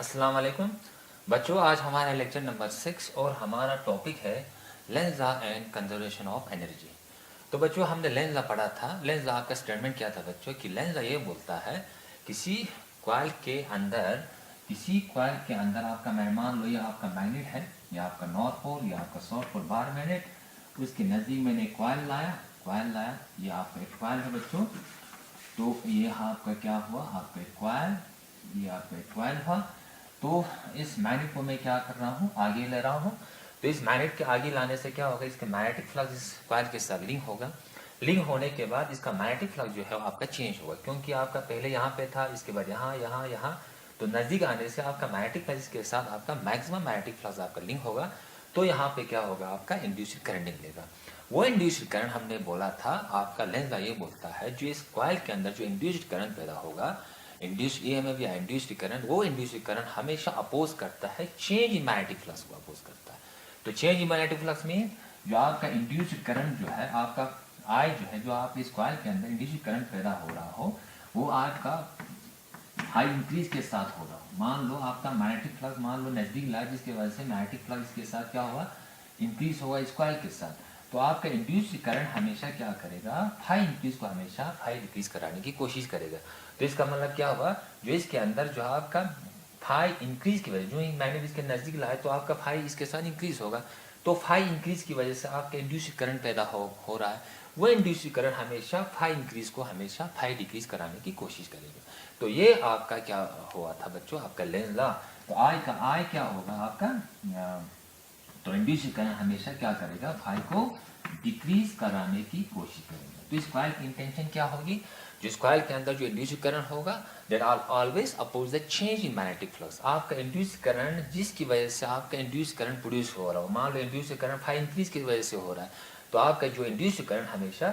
अस्सलाम वालेकुम बच्चों, आज हमारा लेक्चर नंबर 6 और हमारा टॉपिक है Lenz law and conservation of energy. तो बच्चों, हमने लेंस लॉ पढ़ा था। लेंस लॉ का स्टेटमेंट क्या था बच्चों कि लेंस लॉ ये बोलता है किसी कॉइल के अंदर आपका मान लो ये आपका मैग्नेट है, या आपका नॉर्थ पोल या आपका साउथ पोल बार मैग्नेट, उसके नज़दीक मैंने कॉइल लाया। ये आपका एक कॉइल है बच्चों। तो ये आपका क्या हुआ, आपका एक कॉइल, ये आपका एक कॉइल हुआ। तो इस मैग्नेट को मैं क्या कर रहा हूँ, आगे ले रहा हूँ। तो इस मैग्नेट के आगे लाने से क्या होगा, इसका मैग्नेटिक फ्लक्स इस कॉइल के साथ लिंक होगा। लिंक होने के बाद इसका मैग्नेटिक फ्लक्स जो है वो आपका चेंज होगा, क्योंकि आपका पहले यहाँ पे था, इसके बाद यहाँ यहाँ यहाँ। तो नज़दीक आने से आपका मैग्नेटिक फ्लक्स के साथ आपका मैक्सिमम मैग्नेटिक फ्लक्स आपका लिंक होगा। तो यहाँ पे क्या होगा, आपका इंड्यूस्ड करंट निकलेगा। वो इंड्यूस्ड करंट हमने बोला था, आपका लेंस ये बोलता है जो इस कॉइल के अंदर जो इंड्यूस्ड करंट पैदा होगा, इंड्यूस्ड ईएमएफ या इंड्यूस्ड करंट, वो इंड्यूस्ड करंट हमेशा अपोज करता है चेंज इन मैग्नेटिक फ्लक्स को अपोज करता है। तो चेंज इन मैग्नेटिक फ्लक्स में जो आपका इंड्यूस्ड करंट जो है, आपका आई जो है, जो आप इस कॉइल के अंदर इंड्यूस्ड करंट पैदा हो रहा हो, वो आपका हाई इंक्रीज के साथ हो रहा हो। मान लो आपका मैग्नेटिक फ्लक्स मान लो नजदीक ला, जिसकी वजह से मैग्नेटिक फ्लक्स के साथ क्या होगा, इंक्रीज होगा इस कॉइल के साथ। तो आपका इंड्यूस्ड करंट हमेशा क्या करेगा, हाई इंक्रीज को हमेशा हाई डिक्रीज कराने की कोशिश करेगा। तो इसका मतलब क्या हुआ, जो इसके अंदर जो आपका फाई इंक्रीज की वजह, जो मैग्नेट इसके नजदीक लाए तो आपका फाई इसके साथ इंक्रीज होगा। तो फाई इंक्रीज की वजह से आपका इंड्यूस्ड करंट पैदा हो रहा है। वो इंड्यूस्ड करंट हमेशा फाई इंक्रीज को हमेशा फाई डिक्रीज कराने की कोशिश करेगा। तो ये आपका क्या हुआ था बच्चों, आपका लेंस लॉ। तो आई क्या होगा आपका, तो इंड्यूस्ड करंट हमेशा क्या करेगा, फाई को डिक्रीज कराने की कोशिश करेगा। तो इस कॉइल की इंटेंशन क्या होगी, जिस कॉइल के अंदर जो इंड्यूस्ड करंट होगा that are always oppose the change in magnetic flux. आपका इंड्यूस्ड करंट जिसकी वजह से आपका इंड्यूस्ड करंट प्रोड्यूस हो रहा हो, मान लो इंड्यूस्ड करंट फाई इंक्रीज की वजह से हो रहा है, तो आपका जो इंड्यूस्ड करंट हमेशा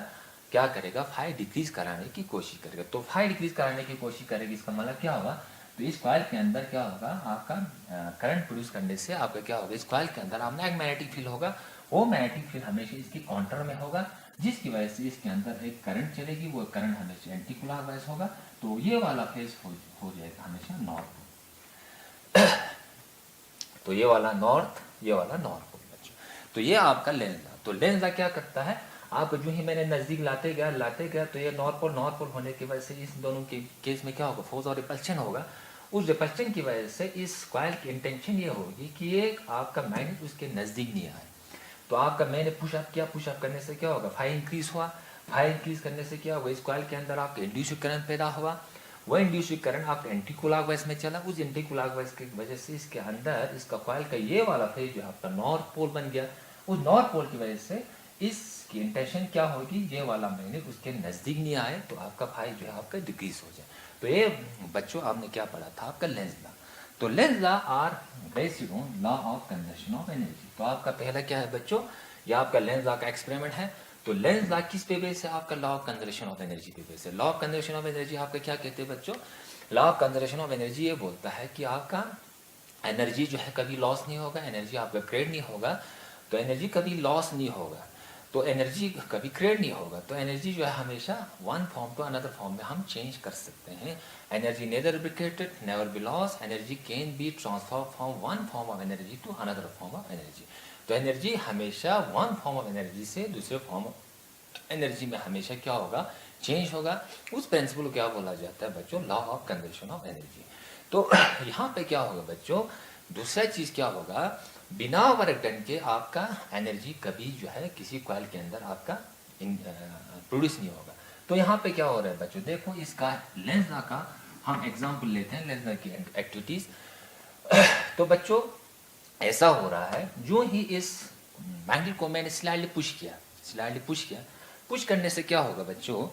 क्या करेगा, फाई डिक्रीज कराने की कोशिश करेगा। तो फाई डिक्रीज कराने की कोशिश करेगी, इसका मतलब क्या होगा, तो इस कॉइल के अंदर क्या होगा, आपका करंट प्रोड्यूस करने से आपका क्या होगा, इस कॉइल के अंदर आपने एक मैग्नेटिक फील्ड होगा। वो मैग्नेटिक फील्ड हमेशा इसकी काउंटर में होगा, जिसकी वजह से इसके अंदर एक करंट चलेगी। वो करंट हमेशा एंटी क्लॉकवाइज होगा। तो ये वाला फेज हो जाएगा हमेशा नॉर्थ। तो ये वाला नॉर्थ, ये वाला नॉर्थ पोल बच्चों। तो ये आपका लेंस लॉ। तो लेंस लॉ क्या करता है, आपको जो ही मैंने नजदीक लाते गया तो ये नॉर्थ पोल होने की वजह से इस दोनों के केस में क्या होगा, फोर्स और रिपल्शन होगा। उस रिपल्शन की वजह से इस कॉइल की इंटेंशन ये होगी कि एक आपका मैग्नेट उसके नजदीक नहीं आए। तो आपका मैंने पुशअप किया, पुशअप करने से क्या होगा, फाई इंक्रीज हुआ। फाई इंक्रीज करने से क्या होगा, इस कॉइल के अंदर आपका इंड्यूस्ड करंट पैदा हुआ। वह इंड्यूस्ड करंट आपका एंटी क्लॉकवाइज में चला। उस एंटी क्लॉकवाइज की वजह से इसके अंदर इसका कॉइल का ये वाला फेज जो आपका नॉर्थ पोल बन गया। उस नॉर्थ पोल की वजह से इसकी इंटेंशन क्या होगी, ये वाला मैग्नेट उसके नजदीक नहीं आए, तो आपका फाई जो है आपका डिक्रीज हो जाए। तो ये बच्चों आपने क्या पढ़ा था, आपका लेंस लॉ। तो Lenz law are based on law of conservation of energy. तो आपका पहला क्या है बच्चों, ये आपका लेंस लॉ का एक्सपेरिमेंट है। तो लेंस लॉ किस पे बेस है, आपका law of conservation of energy पे बेस है। Law of conservation of energy आपका क्या कहते हैं बच्चों, law of conservation of energy ये बोलता है कि आपका एनर्जी जो है कभी लॉस नहीं होगा, एनर्जी आपका क्रिएट नहीं होगा। तो एनर्जी कभी लॉस नहीं होगा, तो एनर्जी कभी क्रिएट नहीं होगा। तो एनर्जी जो है हमेशा one form to another form में हम चेंज कर सकते हैं। Energy neither be created never be loss, energy can be transfer from one form of energy to another form of energy. तो एनर्जी हमेशा वन फॉर्म ऑफ एनर्जी से दूसरे form of energy में हमेशा क्या होगा, चेंज होगा। उस प्रिंसिपल को क्या बोला जाता है बच्चों, law of conservation of energy. तो यहाँ पे क्या होगा बच्चों, दूसरा चीज क्या होगा, बिना वर्क डन के आपका एनर्जी कभी जो है किसी कॉइल के अंदर आपका प्रोड्यूस नहीं होगा। तो यहाँ पे क्या हो रहा है बच्चों, देखो इसका लेंस लॉ का हम एग्जांपल लेते हैं, लेंस लॉ की एक्टिविटीज। तो बच्चों ऐसा हो रहा है, जो ही इस मैग्नेट को मैंने स्लाइडली पुश किया, पुश करने से क्या होगा बच्चों,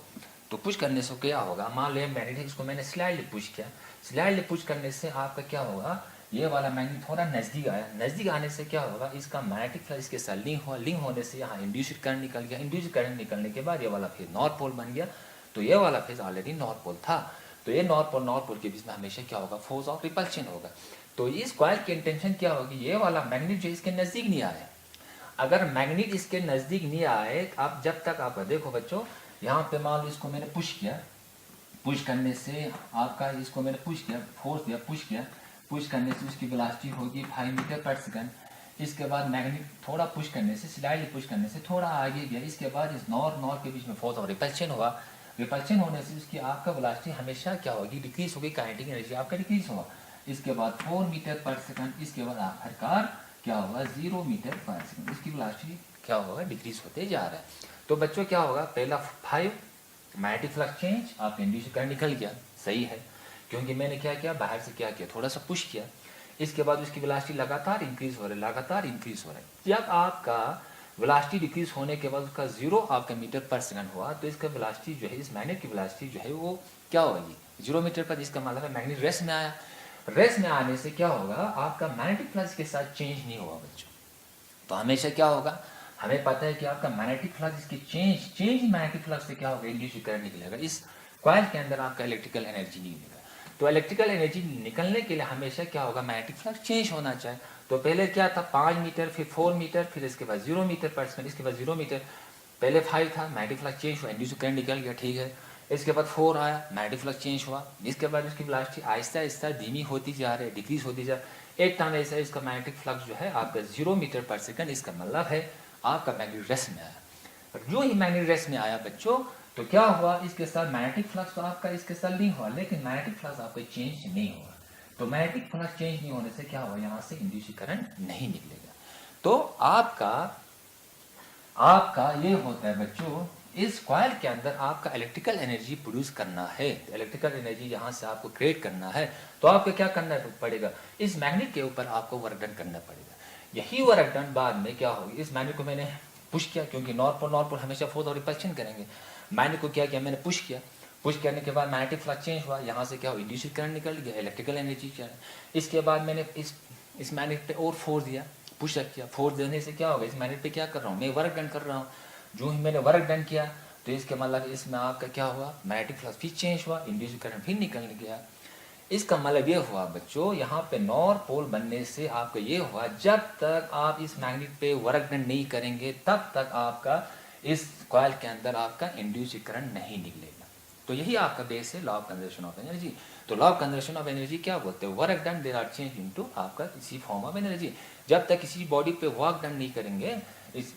तो पुश करने से क्या होगा, मान लो मैग्नेट है, इसको मैंने स्लाइडली पुश किया। स्लाइडली पुश करने से आपका क्या होगा, ये वाला मैग्नेट थोड़ा नजदीक आया। नजदीक आने से क्या होगा, इसका मैग्नेटिक फ्लक्स इसके साथ लिंक होने से यहाँ इंड्यूस्ड करंट निकल गया। इंड्यूस्ड करंट निकलने के बाद ये वाला फेज नॉर्थ पोल बन गया। तो ये वाला फेज ऑलरेडी नॉर्थ पोल था। तो ये नॉर्थ पोल के बीच में हमेशा क्या होगा, फोर्स ऑफ रिपल्शन होगा। तो इस कॉइल की इंटेंशन क्या होगी, ये वाला मैग्नेट जो इसके नजदीक नहीं आए। अगर मैग्नेट इसके नजदीक नहीं आए, आप जब तक आप देखो बच्चों, यहाँ पे मान लो इसको मैंने पुश किया, पुश करने से आपका इसको मैंने पुश किया, फोर्स दिया, पुश किया। पुश करने से उसकी वेलोसिटी होगी 5 मीटर पर सेकंड। इसके बाद मैग्नेट थोड़ा पुश करने से, स्लाइडली पुश करने से थोड़ा आगे गया। इसके बाद इस नॉर के बीच में फोर्स और रिपल्शन हुआ। रिपल्शन होने से उसकी आपका वेलोसिटी हमेशा क्या होगी, डिक्रीज होगी, काइनेटिक एनर्जी आपका डिक्रीज होगा। इसके बाद 4 मीटर पर सेकंड, इसके बाद आखिरकार क्या होगा 0 मीटर पर सेकंड, इसकी वेलोसिटी क्या होगा, डिक्रीज होते जा रहा है। तो बच्चों क्या होगा, पहला 5 मैग्नेटिक फ्लक्स चेंज, आप इंड्यूस करंट निकल गया, सही है, क्योंकि मैंने क्या किया, बाहर से क्या किया, थोड़ा सा पुश किया। इसके बाद उसकी वेलोसिटी लगातार इंक्रीज हो रही है, लगातार इंक्रीज हो रहा है। जब आपका वेलोसिटी डिक्रीज होने के बाद उसका 0 आपका मीटर पर सेकंड हुआ, तो इसका वेलोसिटी जो है, इस मैग्नेट की वेलोसिटी जो है वो क्या होगी, 0 मीटर पर। इसका मतलब है मैग्नेट रेस्ट में आया। रेस्ट में आने से क्या होगा, आपका मैग्नेटिक फ्लक्स के साथ चेंज नहीं होगा बच्चों। तो हमेशा क्या होगा, हमें पता है कि आपका मैग्नेटिक फ्लक्स इसकी चेंज मैग्नेटिक फ्लक्स से क्या होगा, इंड्यूस करंट निकलेगा। इस कॉइल के अंदर आपका इलेक्ट्रिकल एनर्जी नहीं निकलेगा। तो इलेक्ट्रिकल एनर्जी निकलने के लिए हमेशा क्या होगा, मैग्नेटिक फ्लक्स चेंज होना चाहिए। तो पहले क्या था, 5 मीटर, फिर 4 मीटर, फिर इसके बाद 0 मीटर पर सेकंड, इसके बाद 0 मीटर, पहले 5 था, मैग्नेटिक फ्लक्स चेंज हुआ, इंड्यूस करंट निकल गया, ठीक है। इसके बाद 4 आया, मैग्नेटिक फ्लक्स चेंज हुआ। इसके बाद उसकी वेलोसिटी आहिस्ता आहिस्ता धीमी होती जा रही है, डिक्रीज होती जा रही है। एक टाइम ऐसा इसका मैग्नेटिक फ्लक्स जो है आपका 0 मीटर पर सेकंड, इसका मतलब है आपका मैग्नेटिक रेस्ट में आया। जो ही मैग्नेटिक रेस्ट में आया बच्चों, तो क्या हुआ, इसके साथ मैग्नेटिक फ्लक्स तो आपका इसके साथ लिंक हुआ, लेकिन मैग्नेटिक फ्लक्स आपका चेंज नहीं हुआ। तो मैग्नेटिक फ्लक्स चेंज नहीं होने से क्या हुआ, यहाँ से इंड्यूस करंट नहीं निकलेगा। तो आपका ये होता है बच्चों, इस कॉइल के अंदर आपका इलेक्ट्रिकल एनर्जी प्रोड्यूस करना है, इलेक्ट्रिकल एनर्जी यहाँ से आपको क्रिएट करना है, तो आपको क्या करना पड़ेगा, इस मैग्नेट के ऊपर आपको वर्क डन करना पड़ेगा। यही वर्क डन बाद में क्या होगी, इस मैग्नेट को मैंने पुश किया, क्योंकि नॉर्थ पोल हमेशा फोर्स और रिपल्शन करेंगे। मैग्नेट को क्या किया, मैंने पुश किया, पुश करने के बाद मैग्नेटिक फ्लक्स चेंज हुआ, यहाँ से क्या हुआ, इंड्यूस करंट निकल गया, इलेक्ट्रिकल एनर्जी क्या है। इसके बाद मैंने इस मैग्नेट पे और फोर्स दिया, पुश किया, फोर्स देने से क्या होगा, इस मैग्नेट पे क्या कर रहा हूँ, मैं वर्क डन कर रहा हूँ। जो ही मैंने वर्क डन किया, तो इसके मतलब इसमें आपका क्या हुआ, मैग्नेटिक फ्लक्स फिर चेंज हुआ, इंड्यूस करंट फिर निकल गया। इसका मतलब ये हुआ बच्चों, यहाँ पे नॉर्थ पोल बनने से आपका ये हुआ, जब तक आप इस मैग्नेट पे वर्क डन नहीं करेंगे, तब तक आपका इस कॉइल के अंदर आपका इंड्यूस करंट नहीं निकलेगा। तो यही आपका बेस है law of conservation of energy. तो law of conservation of energy क्या बोलते हैं, work done there are change into आपका इसी फॉर्म ऑफ एनर्जी। जब तक किसी बॉडी पे वर्क डन नहीं करेंगे, इस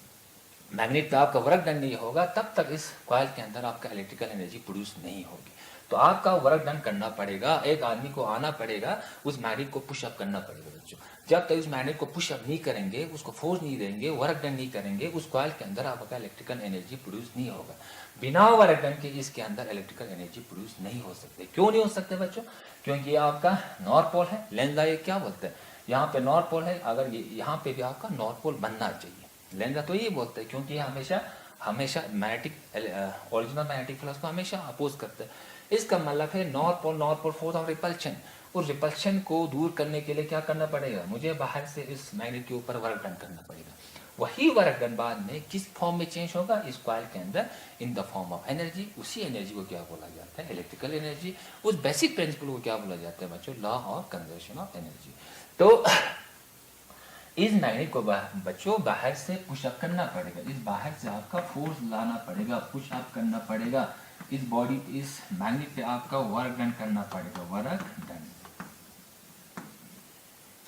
मैग्नेट पे आपका वर्क डन नहीं होगा, तब तक इस कॉइल के अंदर आपका इलेक्ट्रिकल एनर्जी प्रोड्यूस नहीं होगी। तो आपका वर्क डन करना पड़ेगा, एक आदमी को आना पड़ेगा, उस मैग्नेट को पुश अप करना पड़ेगा बच्चों। जब तक इस मैग्नेट को पुश अप नहीं करेंगे, उसको फोर्स नहीं देंगे, वर्क डन नहीं करेंगे, उस कॉइल के अंदर आपका इलेक्ट्रिकल एनर्जी प्रोड्यूस नहीं होगा। बिना वर्क डन के इसके अंदर इलेक्ट्रिकल एनर्जी प्रोड्यूस नहीं हो सकते। क्यों नहीं हो सकते बच्चों, क्योंकि ये आपका नॉर्थ पोल है, लेंस ये क्या बोलते हैं, यहाँ पे नॉर्थ पोल है, अगर यहाँ पे भी आपका नॉर्थ पोल बनना चाहिए। लेंस तो ये बोलते हैं, क्योंकि हमेशा मैग्नेटिक ओरिजिनल मैग्नेटिक फ्लक्स को हमेशा अपोज करते हैं। इसका मतलब है north pole force of repulsion, उस रिपल्शन को दूर करने के लिए क्या करना पड़ेगा, मुझे बाहर से इस मैग्नेट के ऊपर वर्क डन करना पड़ेगा। वही वर्क डन बाद में किस फॉर्म में चेंज होगा, इस कॉइल के अंदर in the form of energy. उसी एनर्जी को क्या बोला जाता है, इलेक्ट्रिकल एनर्जी। उस बेसिक प्रिंसिपल को क्या बोला जाता है बच्चों, law of conservation of energy. तो इस मैग्नेट को बच्चों बाहर से पुशअप करना पड़ेगा, इस बाहर से आपका फोर्स लाना पड़ेगा, पुशअप करना पड़ेगा, इस बॉडी इस मैग्नेट पे आपका वर्क डन करना पड़ेगा,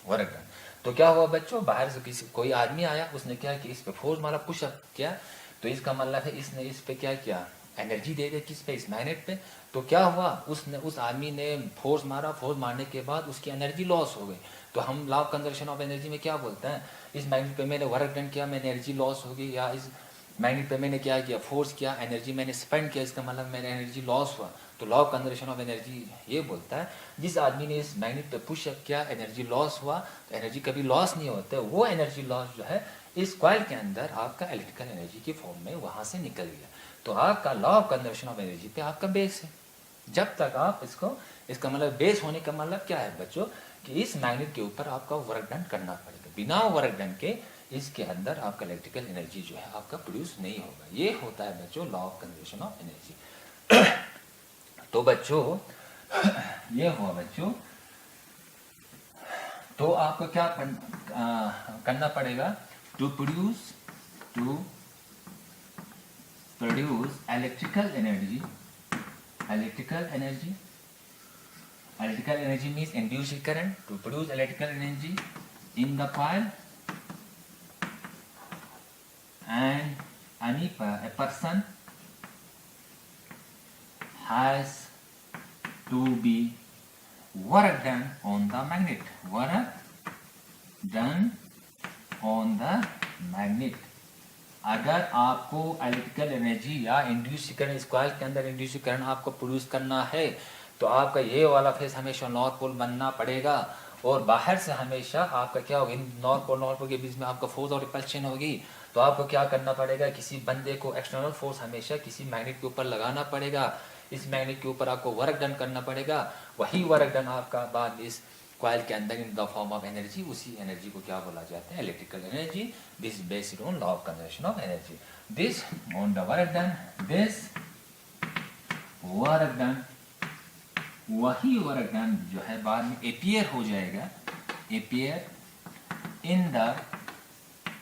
वर्क डन। तो क्या हुआ बच्चों, बाहर से कोई आदमी आया, उसने क्या किया, इस पे फोर्स मारा, पुशअप किया, तो इसका मतलब है इसने इस पे क्या किया, एनर्जी दे दी, किस पे, इस मैग्नेट पे। तो क्या हुआ, उस आदमी ने फोर्स मारा, फोर्स मारने के बाद उसकी एनर्जी लॉस हो गई। तो हम law of conservation of energy में क्या बोलते हैं, इस मैग्नेट पे मैंने वर्क डन किया, मैंने एनर्जी लॉस हो गई, या इस मैग्नेट पे मैंने क्या किया, फोर्स किया, एनर्जी मैंने स्पेंड किया, इसका मतलब मेरा एनर्जी लॉस हुआ। तो law of conservation of energy ये बोलता है, जिस आदमी ने इस मैग्नेट पे पुशअप किया, एनर्जी लॉस हुआ, तो एनर्जी कभी लॉस नहीं होता, वो एनर्जी लॉस जो है इस कॉइल के अंदर आपका इलेक्ट्रिकल एनर्जी की फॉर्म में वहां से निकल गया। तो आपका law of conservation of energy पे आपका बेस है। जब तक आप इसका मतलब बेस होने का मतलब क्या है बच्चों, कि इस मैग्नेट के ऊपर आपका वर्क डन करना पड़ेगा। बिना वर्क डन के इसके अंदर आपका इलेक्ट्रिकल एनर्जी जो है आपका प्रोड्यूस नहीं होगा। ये होता है बच्चों law of conservation of energy. तो बच्चों ये हुआ बच्चों, तो आपको क्या करना पड़ेगा, to produce electrical energy Electrical energy means induced current. To produce electrical energy in the coil, and a person has to be work done on the magnet. Work done on the magnet. अगर आपको electrical energy या induce current, इस coil के अंदर induce current आपको produce करना है, तो आपका ये वाला फेस हमेशा नॉर्थ पोल बनना पड़ेगा, और बाहर से हमेशा आपका क्या होगा, नॉर्थ पोल के बीच में आपका फोर्स और रिपल्शन होगी। तो आपको क्या करना पड़ेगा, किसी बंदे को एक्सटर्नल फोर्स हमेशा किसी मैग्नेट के ऊपर लगाना पड़ेगा। इस मैग्नेट के ऊपर आपको वर्क डन करना पड़ेगा। वही वर्क डन आपका बाद इस कॉइल के अंदर in the form of energy, उसी एनर्जी को क्या बोला जाता है, electrical energy. This based on law of conservation of energy. This on the work done, this work done, वही वर्क डन जो है बाद में अपीयर हो जाएगा, अपीयर इन द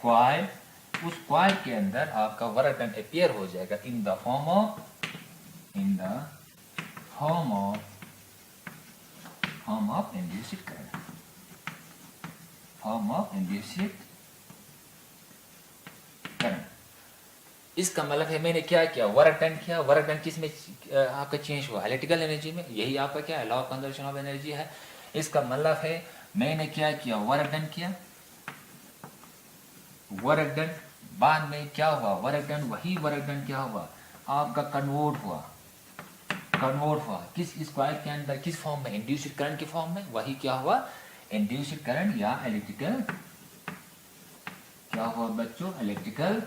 कॉइल। उस कॉइल के अंदर आपका वर्क डन अपीयर हो जाएगा in the form of induced current, form of induced current। इसका मतलब है मैंने क्या किया, वर्क डन किया। वर्क डन किस में आपका चेंज हुआ, इलेक्ट्रिकल एनर्जी में। यही आपका क्या है, law of conservation of energy है। इसका मतलब है मैंने क्या किया, वर्क डन किया। वर्क डन बाद में क्या हुआ, वर्क डन, वही वर्क डन क्या हुआ, आपका कन्वर्ट हुआ किस, इस कॉइल के अंदर किस फॉर्म में, इंड्यूस्ड करंट के फॉर्म में। वही क्या हुआ, इंड्यूस्ड करंट या इलेक्ट्रिकल, क्या हुआ बच्चों, इलेक्ट्रिकल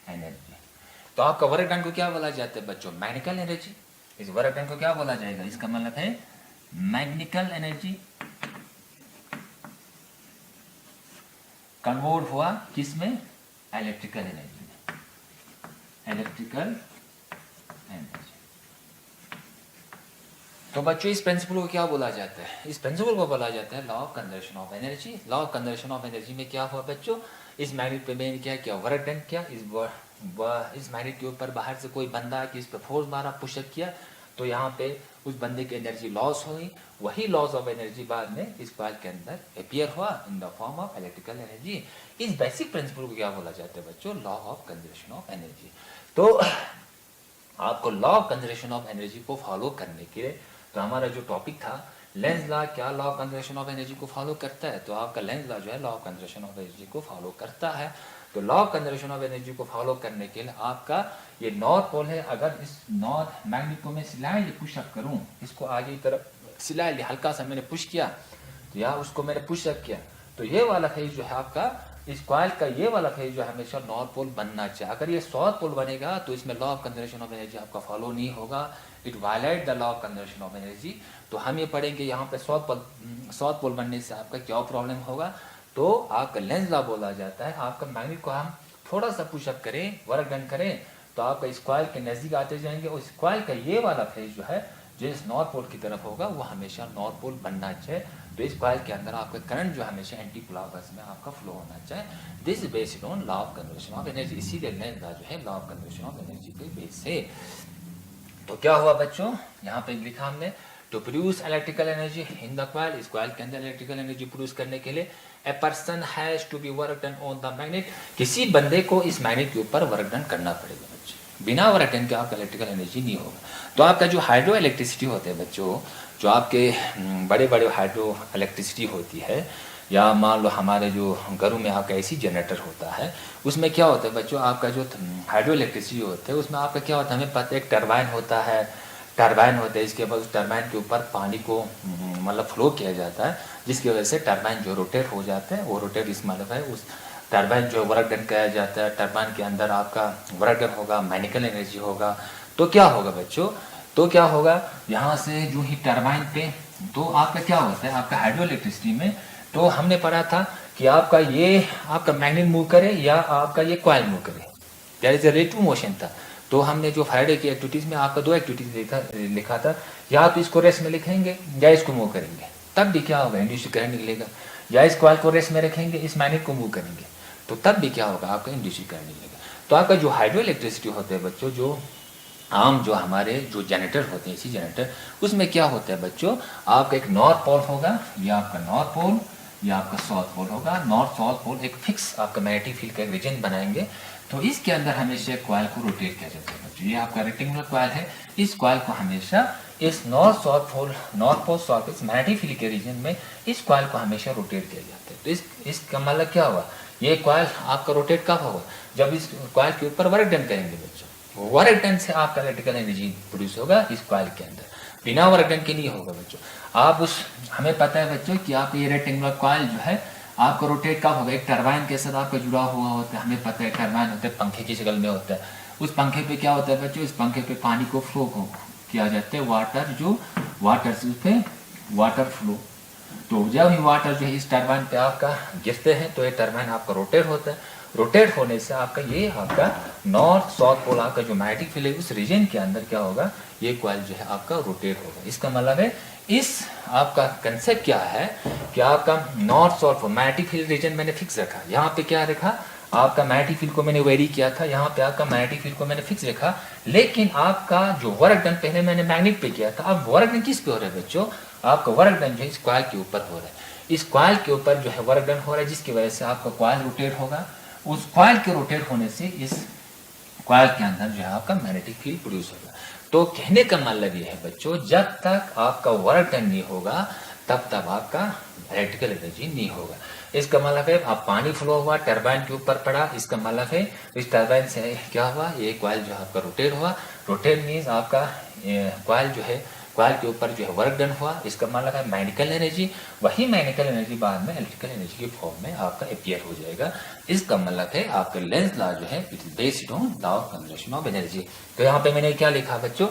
एनर्जी। तो आपका वर्क डन को क्या बोला जाता है बच्चों, मैग्नेटिकल एनर्जी। इस वर्क डन को क्या बोला जाएगा, इसका मतलब है मैग्नेटिकल एनर्जी। कन्वर्ट हुआ किस में, इलेक्ट्रिकल एनर्जी में, इलेक्ट्रिकल एनर्जी। तो बच्चों इस प्रिंसिपल को क्या बोला जाता है, इस प्रिंसिपल को बोला जाता है law of conservation of energy. Law of conservation of energy में क्या हुआ बच्चों, इस मैग्नेट पे मैंने क्या किया, वर्क डन किया। इस मैग्नेट के ऊपर बाहर से कोई बंदा कि इस पे फोर्स मारा, पुशअप किया, तो यहाँ पे उस बंदे की एनर्जी लॉस हुई। वही लॉस ऑफ एनर्जी बाद में इस कॉइल के अंदर अपीयर हुआ in the form of electrical energy. इस बेसिक प्रिंसिपल को क्या बोला जाता है बच्चों, law of conservation of energy. तो आपको law of conservation of energy को फॉलो करने के लिए, तो हमारा जो टॉपिक था लेंज लॉ, क्या law of conservation of energy को फॉलो करता है, तो आपका लेंज लॉ जो है law of conservation of energy को फॉलो करता है। तो law of conservation of energy को फॉलो करने के लिए आपका ये नॉर्थ पोल है, अगर इस नॉर्थ मैग्नेट को मैं स्लाइडली पुशअप करूं, इसको आगे की तरफ स्लाइडली हल्का सा मैंने पुश किया, तो यहाँ उसको मैंने पुशअप किया, तो ये वाला फेज जो है आपका इस कॉइल का, ये वाला फेज जो है हमेशा नॉर्थ पोल बनना चाहिए। अगर ये साउथ पोल बनेगा तो इसमें law of conservation of energy आपका फॉलो नहीं होगा, it violate the law of conservation of energy. तो हम ये पढ़ेंगे यहाँ पे साउथ पोल बनने से आपका क्या प्रॉब्लम होगा। तो आपका लेंज लॉ बोला जाता है, आपका मैग्नेट को हम थोड़ा सा पुशअप करें, वर्क डन करें, तो आपका इस कॉइल के नजदीक आते जाएंगे, और इस कॉइल का ये वाला फेज जो है जो इस नॉर्थ पोल की तरफ होगा वो हमेशा नॉर्थ पोल बनना चाहिए। तो इस कॉइल के अंदर आपका करंट जो हमेशा एंटी क्लॉकवाइज में आपका फ्लो होना चाहिए। This is based on law of conservation of energy. इसीलिए लेंज लॉ जो है law of conservation of energy पे बेस है। तो क्या हुआ बच्चों, यहाँ पे लिखा हमने, to produce electrical energy in the coil, इस कॉइल के अंदर इलेक्ट्रिकल एनर्जी प्रोड्यूस करने के लिए a person has to be work done on the magnet, किसी बंदे को इस मैग्नेट के ऊपर वर्क डन करना पड़ेगा बच्चे। बिना वर्क डन के आपका इलेक्ट्रिकल एनर्जी नहीं होगा। तो आपका जो हाइड्रो इलेक्ट्रिसिटी होते हैं बच्चों, जो आपके बड़े बड़े हाइड्रो इलेक्ट्रिसिटी होती है, या मान लो हमारे जो घरों में आपका एसी जनरेटर होता है, उसमें क्या होता है बच्चों, आपका जो हाइड्रो इलेक्ट्रिसिटी होता है उसमें आपका क्या होता है, हमें पता है एक टरबाइन होता है, इसके बाद उस टरबाइन के ऊपर पानी को मतलब फ्लो किया जाता है, जिसकी वजह से टरबाइन जो रोटेट हो जाता है, वो रोटेट इस मतलब है उस टरबाइन जो वर्क डन किया जाता है, टरबाइन के अंदर आपका वर्क डन होगा, मैकेनिकल एनर्जी होगा। तो क्या होगा बच्चों, तो क्या होगा, यहाँ से जो ही टरबाइन पे, तो आपका क्या होता है, आपका हाइड्रो इलेक्ट्रिसिटी में तो हमने पढ़ा था कि आपका ये आपका मैग्नेट मूव करे या आपका ये कॉइल मूव करे, there is a relative motion था। तो हमने जो फ्राइडे की एक्टिविटीज में आपका दो एक्टिविटीज लिखा था, या तो इसको रेस्ट में लिखेंगे या इसको मूव करेंगे, तब भी क्या होगा, इंड्यूस्ड करंट निकलेगा, या इस कॉइल को रेस्ट में रखेंगे, इस मैग्नेट को मूव करेंगे, तो तब भी क्या होगा, आपका इंड्यूस्ड करंट निकलेगा। तो आपका जो हाइड्रो इलेक्ट्रिसिटी होता है बच्चों, जो आम जो हमारे जो जनरेटर होते हैं, इसी जनरेटर, उसमें क्या होता है बच्चों, आपका एक नॉर्थ पोल होगा, ये आपका नॉर्थ पोल, ये आपका साउथ पोल होगा। नॉर्थ साउथ पोल एक फिक्स आपका मैग्नेटिक फील्ड का रीजन बनाएंगे, तो इसके अंदर हमेशा कॉइल को रोटेट किया जाता है बच्चों। ये आपका रेक्टेंगुलर कॉइल है, इस कॉइल को हमेशा इस north south pole, north pole south pole magnetic field के रीजन में इस कॉइल को हमेशा रोटेट किया जाता है। तो इसका मतलब क्या हुआ, ये कॉइल आपका रोटेट कब होगा, जब इस कॉइल के ऊपर वर्क डन करेंगे बच्चों। वर्क डन से आपका इलेक्ट्रिकल एनर्जी प्रोड्यूस होगा इस कॉइल के अंदर, बिना वर्क डन के नहीं होगा बच्चों। आप उस, हमें पता है बच्चों कि आपका ये रेक्टेंगुलर कॉइल जो है आपका रोटेट कब होगा, एक टरबाइन के साथ आपका जुड़ा हुआ होता है। हमें पता है टरबाइन होता है, पंखे की शक्ल में होता है। उस पंखे पे क्या होता है बच्चों, इस पंखे पे पानी को फ्लो किया जाता है, वाटर से उस पर वाटर फ्लो। तो जब ही वाटर जो है इस टरबाइन पे आपका गिरते हैं तो ये टरबाइन आपका रोटेट होता है। रोटेट होने से आपका ये आपका नॉर्थ साउथ पोल आपका जो मैग्नेटिक फील्ड है उस रीजन के अंदर क्या होगा, ये कॉइल जो है आपका रोटेट होगा। इसका मतलब है इस आपका कंसेप्ट क्या है कि आपका north south pole magnetic field region मैंने फिक्स रखा, यहाँ पे क्या रखा, आपका मैग्नेटिक फील्ड को मैंने वेरी किया था, यहाँ पे आपका मैग्नेटिक फील्ड को मैंने फिक्स रखा। लेकिन आपका जो वर्क डन पहले मैंने मैग्नेट पे किया था, अब वर्क डन किस पे हो रहा है बच्चों, आपका वर्क डन जो है इस कॉइल के ऊपर हो रहा है। इस कॉइल के ऊपर जो है वर्क डन हो रहा है, जिसकी वजह से आपका कॉइल रोटेट होगा। उस कॉइल के रोटेट होने से इस कॉइल के अंदर जो है आपका मैग्नेटिक फील्ड प्रोड्यूस होगा। तो कहने का मतलब ये है बच्चों, जब तक आपका वर्क डन नहीं होगा तब तक आपका इलेक्ट्रिकल एनर्जी नहीं होगा। इसका मतलब है आप पानी फ्लो हुआ, टरबाइन के ऊपर पड़ा, इसका मतलब है इस टरबाइन से क्या हुआ, ये कॉइल जो है आपका रोटेट हुआ। रोटेट मीन्स आपका कॉइल जो है, कॉइल के ऊपर जो है वर्क डन हुआ, इसका मतलब है मैग्नेटिकल एनर्जी। वही मैग्नेटिकल एनर्जी बाद में इलेक्ट्रिकल एनर्जी के फॉर्म में आपका अपीयर हो जाएगा। इसका मतलब है आपका लेंस लॉ जो है it is based on law of conservation of energy. तो यहाँ पे मैंने क्या लिखा बच्चों,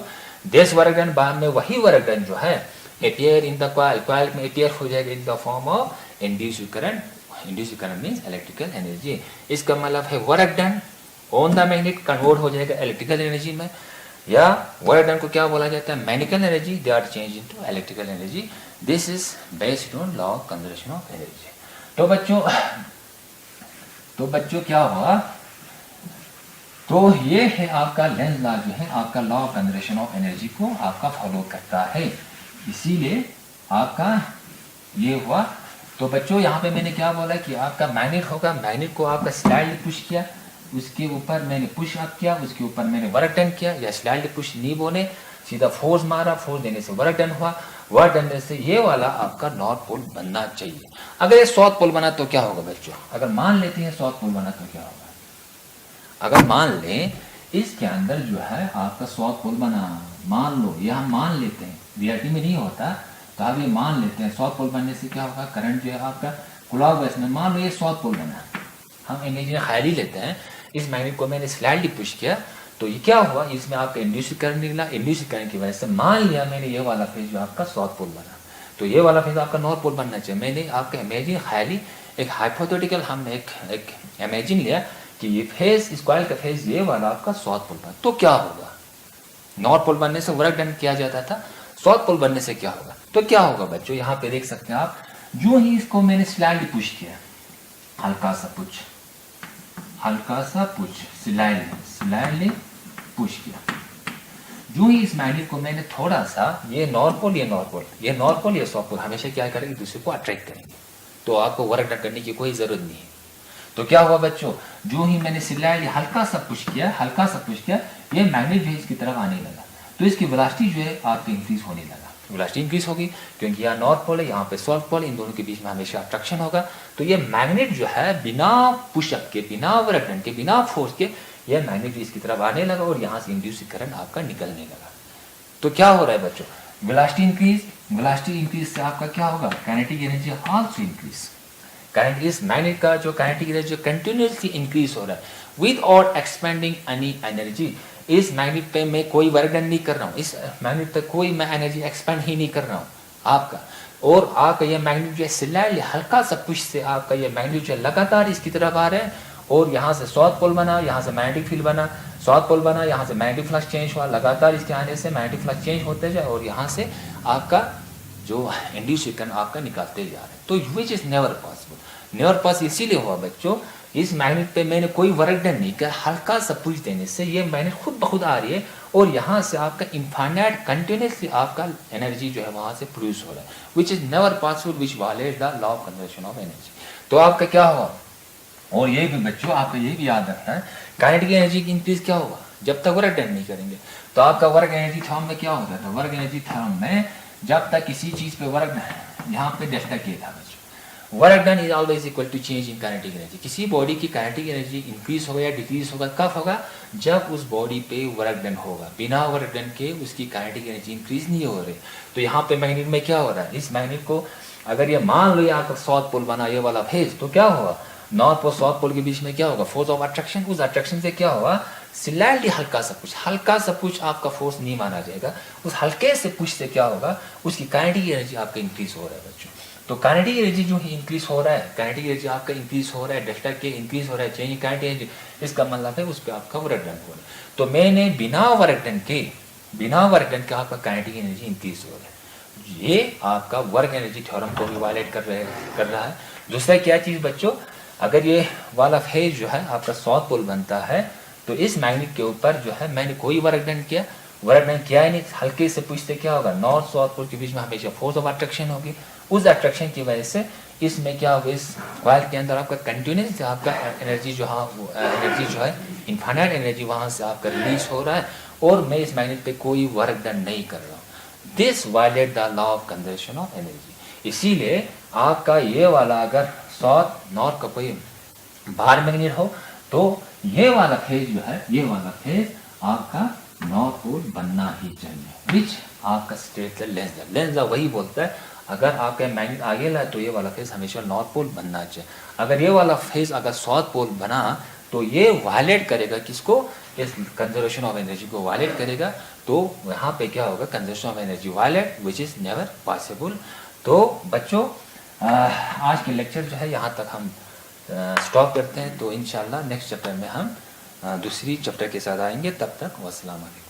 दिस वर्क डन, बाद में वही वर्क डन जो है appear in the coil, coil में अपीयर हो जाएगा in the form of induced current. Induced current means electrical energy. इसका मतलब है work done on the magnet convert हो जाएगा इलेक्ट्रिकल एनर्जी में, या वर्क डन को क्या बोला जाता है, mechanical energy, they are change into electrical energy. This is based on law of conservation of energy. तो बच्चों क्या हुआ, तो ये है आपका लेंस लॉ जो है आपका law of conservation of energy को आपका फॉलो करता है, इसीलिए आपका ये हुआ। तो बच्चों यहाँ पे मैंने क्या बोला कि आपका मैग्नेट होगा, मैग्नेट को आपका स्लाइडली पुश किया, उसके ऊपर मैंने पुश अप किया, उसके ऊपर मैंने वर्क डन किया, या स्लाइडली पुश नहीं बोले, सीधा फोर्स मारा, फोर्स देने से वर्क डन हुआ, वर्क डन से ये वाला आपका नॉर्थ पोल बनना चाहिए। अगर ये साउथ पोल बना तो क्या होगा बच्चों, अगर मान लेते हैं साउथ पोल बना तो क्या होगा, अगर मान लें इसके अंदर जो है आपका साउथ पोल बना, मान लो, यह हम मान लेते हैं, रियलिटी में नहीं होता, तो आप ये मान लेते हैं साउथ पोल बनने से क्या होगा, करंट जो है आपका क्लॉकवाइज में, मान लो ये साउथ पोल बना, हम इमेजिन ख्याली लेते हैं, इस मैग्नेट को मैंने स्लाइडली पुश किया, तो ये क्या हुआ, इसमें आपका इंड्यूस्ड करंट निकला, इंड्यूस्ड करंट की वजह से मान लिया मैंने ये वाला फेज जो आपका साउथ पोल बना, तो ये वाला फेज आपका नॉर्थ पोल बनना चाहिए। मैंने आपका इमेजिन ख्याली एक हाइपोथेटिकल हमने एक इमेजिन लिया कि ये फेज, इस कॉइल का फेज ये वाला आपका साउथ पोल बना, तो क्या होगा, नॉर्थ पोल बनने से वर्क डन किया जाता था, साउथ पोल बनने से क्या होगा, तो क्या होगा बच्चों, यहाँ पे देख सकते हैं आप, जो ही इसको मैंने स्लाइडली पुश किया, हल्का सा पुश, स्लाइडली पुश किया, जो ही इस मैग्नेट को मैंने थोड़ा सा, ये नॉर्थ पोल, ये साउथ पोल हमेशा क्या करेंगे, दूसरे को अट्रैक्ट करेंगे, तो आपको वर्क डन करने की कोई जरूरत नहीं है। तो क्या हुआ बच्चों, जो ही मैंने स्लाइडली हल्का सा पुश किया, ये मैग्नेट जो है इसकी तरफ आने लगा, तो इसकी वेलोसिटी जो है आपकी इंक्रीज होने लगा, वेलोसिटी इंक्रीज होगी क्योंकि यहाँ नॉर्थ पोल है, यहाँ पे साउथ पोल, इन दोनों के बीच में हमेशा अट्रैक्शन होगा, तो ये मैग्नेट जो है बिना पुशअप के, बिना वर्क डन के, बिना फोर्स के, ये मैग्नेट इसकी तरफ आने लगा और यहाँ से इंड्यूस्ड करंट आपका निकलने लगा। तो क्या हो रहा है बच्चों, वेलोसिटी इंक्रीज से आपका क्या होगा, kinetic energy also increase. Current इस मैग्नेट का जो काइनेटिक एनर्जी कंटिन्यूसली इंक्रीज हो रहा है विदाउट एक्सपेंडिंग एनी एनर्जी। इस मैग्नेट पे मैं कोई वर्क डन नहीं कर रहा हूँ, इस मैग्नेट पे कोई मैं एनर्जी एक्सपेंड ही नहीं कर रहा हूँ आपका, और आपका ये मैग्नेट जो है स्लाइडली हल्का सा पुश से आपका ये मैग्नेट जो है लगातार इसकी तरफ आ रहा है, और यहाँ से साउथ पोल बना, यहाँ से मैग्नेटिक फील्ड बना, साउथ पोल बना, यहाँ से मैग्नेटिक फ्लक्स चेंज हुआ, लगातार इसके आने से मैग्नेटिक फ्लक्स चेंज होते जाए, और यहाँ से आपका जो इंड्यूस्ड करंट आपका निकालते जा रहे हैं, तो विच इज नेवर पॉसिबल इसीलिए हुआ बच्चों, इस मैग्नेट पे मैंने कोई वर्क डन नहीं किया, हल्का सा पुश देने से ये मैग्नेट खुद ब खुद आ रही है और यहाँ से आपका इनफाइनाइट कंटिन्यूसली आपका एनर्जी जो है वहाँ से प्रोड्यूस हो रहा है, विच is never possible, which violate the law of conservation of energy. तो आपका क्या होगा, और ये भी बच्चों आपका ये भी याद रखना है, काइनेटिक एनर्जी की इंक्रीज क्या होगा जब तक वर्क डन नहीं करेंगे। तो आपका वर्क एनर्जी थ्योरम में क्या होता था, वर्क एनर्जी थ्योरम में जब तक किसी चीज़ पे वर्क, यहाँ पे डेल्टा के था बच्चों, work done is always equal to change in kinetic energy. किसी बॉडी की काइनेटिक एनर्जी इंक्रीज होगा या डिक्रीज होगा, कब होगा, जब उस बॉडी पे वर्क डन होगा। बिना वर्क डन के उसकी काइनेटिक एनर्जी इंक्रीज नहीं हो रही। तो यहाँ पे मैग्नेट में क्या हो रहा है, इस मैग्नेट को अगर ये मान लो आपका साउथ पोल बना ये वाला फेज, तो क्या होगा, नॉर्थ पोल साउथ पोल के बीच में क्या होगा, फोर्स ऑफ अट्रैक्शन। उस अट्रैक्शन से क्या होगा, स्लाइटली हल्का सा कुछ आपका फोर्स नहीं माना जाएगा, उस हल्के से पुश से क्या होगा, उसकी काइनेटिक एनर्जी आपका इंक्रीज हो रहा है बच्चों। तो काइनेटिक एनर्जी जो है इंक्रीज हो रहा है, काइनेटिक एनर्जी आपका इंक्रीज हो रहा है, डेल्टा के इंक्रीज हो रहा है, चेंज काइनेटिक एनर्जी, इसका मतलब है उस पर आपका वर्क डन हो रहा है। तो मैंने बिना वर्क डन के आपका काइनेटिक एनर्जी इंक्रीज हो रहा है, ये आपका वर्क एनर्जी थ्योरम को भी वायलेट कर रहा है। दूसरा क्या चीज़ बच्चों, अगर ये वाला फेज जो है आपका साउथ पोल बनता है, तो इस मैग्नेट के ऊपर जो है मैंने कोई वर्क डन किया ही नहीं, हल्के से पुश से क्या होगा, नॉर्थ साउथ पोल के बीच में हमेशा फोर्स ऑफ अट्रैक्शन होगी। उस अट्रैक्शन की वजह से इसमें क्या होगा, इस कॉइल के अंदर आपका कंटिन्यूस आपका एनर्जी जो है इनफाइनाइट एनर्जी वहाँ से आपका रिलीज हो रहा है, और मैं इस मैग्नेट पे कोई वर्क डन नहीं कर रहा हूँ। This violate the law of conservation of energy. इसीलिए आपका ये वाला अगर साउथ नॉर्थ का कोई बाहर मैग्नेट हो, तो ये वाला फेज जो है, ये वाला फेज आपका नॉर्थ पोल बनना ही चाहिए, विच आपका स्टेट लेंस वही बोलता है, अगर आपका मैग्नेट आगे ला तो ये वाला फेज हमेशा नॉर्थ पोल बनना चाहिए। अगर ये वाला फेज अगर साउथ पोल बना तो ये वायलेट करेगा किसको, इस कंजर्वेशन ऑफ एनर्जी को वायलेट करेगा। तो यहाँ पे क्या होगा, conservation of energy violate, which is never possible. तो बच्चों आज के लेक्चर जो है यहाँ तक हम स्टॉप करते हैं। तो इंशाल्लाह नेक्स्ट चैप्टर में हम दूसरी चैप्टर के साथ आएंगे। तब तक वस्सलाम वालेकुम।